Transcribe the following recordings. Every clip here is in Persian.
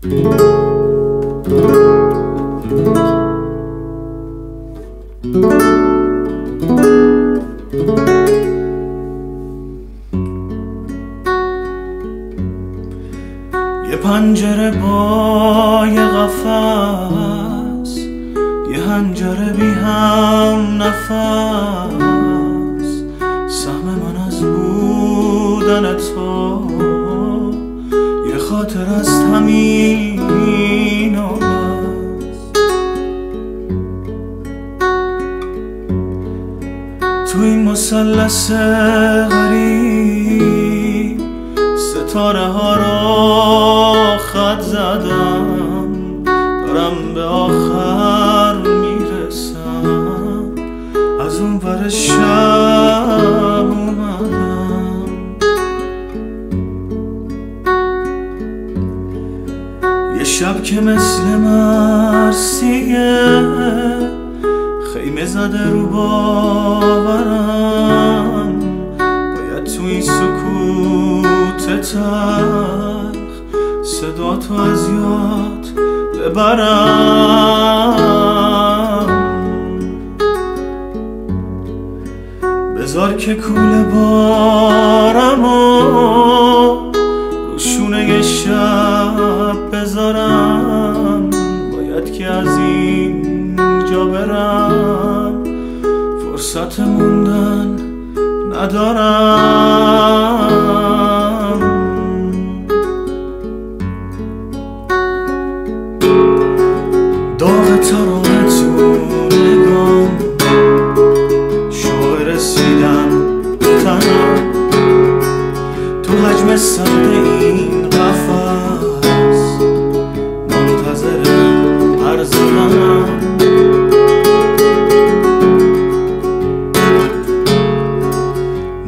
یه پنجره با یه قفس، یه حنجره بی هم نفس. سهم من از بودن تو یه خاطر است همین و بس. تو این مثلث غریب ستاره ها را خط زدم، دارم به آخر میرسم. از اون ور شب اومدم، یه شب که مثل مرسیه خیمه زده رو باورم. باید تو این سکوت تلخ صدا تو از یاد ببرم. بذار که کوله بارم و رو شونه شب بذارم. باید که از اینجا برم، فرصت موندن ندارم. داغ ترانه تو نگام، شوق رسیدن تنم تو حجم سرد این قفس. منتظر عرض منم،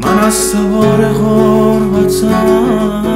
من از سوار غربتم.